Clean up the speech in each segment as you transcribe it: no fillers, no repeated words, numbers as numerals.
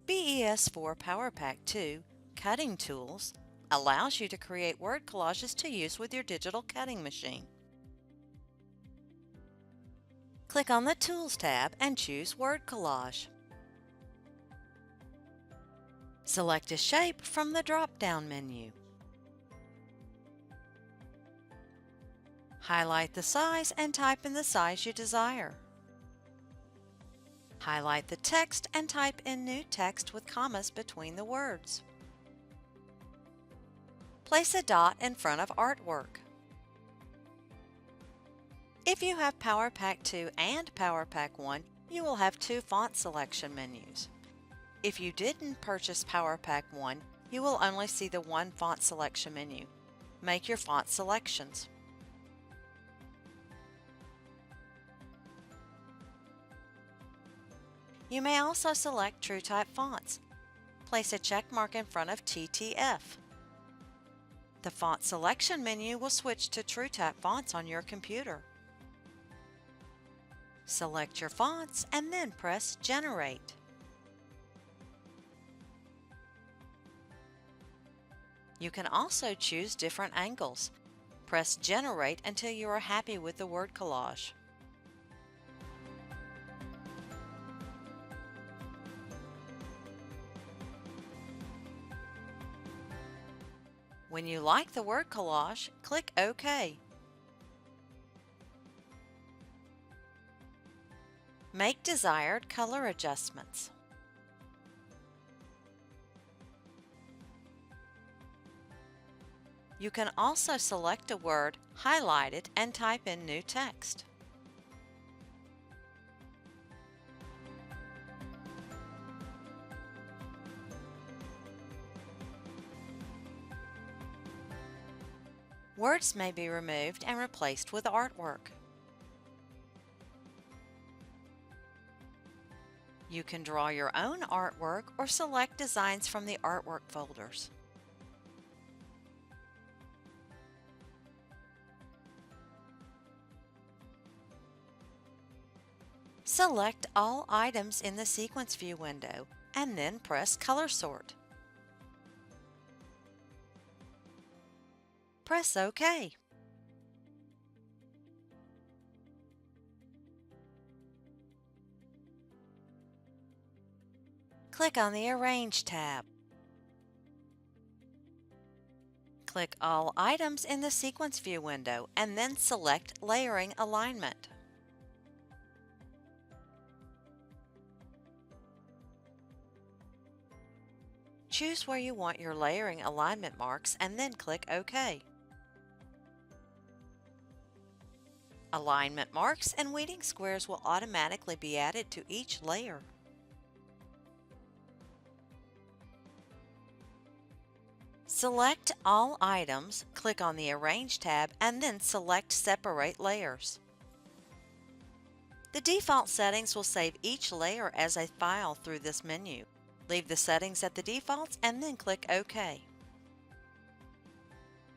BES4 Power Pack 2 Cutting Tools allows you to create word collages to use with your digital cutting machine. Click on the Tools tab and choose Word Collage. Select a shape from the drop-down menu. Highlight the size and type in the size you desire. Highlight the text and type in new text with commas between the words. Place a dot in front of artwork. If you have Power Pack 2 and Power Pack 1, you will have two font selection menus. If you didn't purchase Power Pack 1, you will only see the one font selection menu. Make your font selections. You may also select TrueType fonts. Place a check mark in front of TTF. The font selection menu will switch to TrueType fonts on your computer. Select your fonts and then press Generate. You can also choose different angles. Press Generate until you are happy with the word collage. When you like the word collage, click OK. Make desired color adjustments. You can also select a word, highlight it, and type in new text. Words may be removed and replaced with artwork. You can draw your own artwork or select designs from the artwork folders. Select all items in the Sequence View window and then press Color Sort. Press OK. Click on the Arrange tab. Click all items in the Sequence View window and then select Layering Alignment. Choose where you want your layering alignment marks and then click OK. Alignment marks and weeding squares will automatically be added to each layer. Select all items, click on the Arrange tab, and then select Separate Layers. The default settings will save each layer as a file through this menu. Leave the settings at the defaults and then click OK.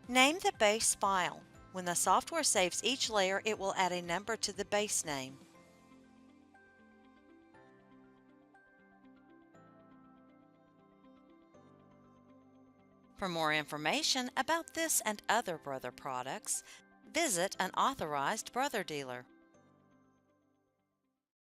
Name the base file. When the software saves each layer, it will add a number to the base name. For more information about this and other Brother products, visit an authorized Brother dealer.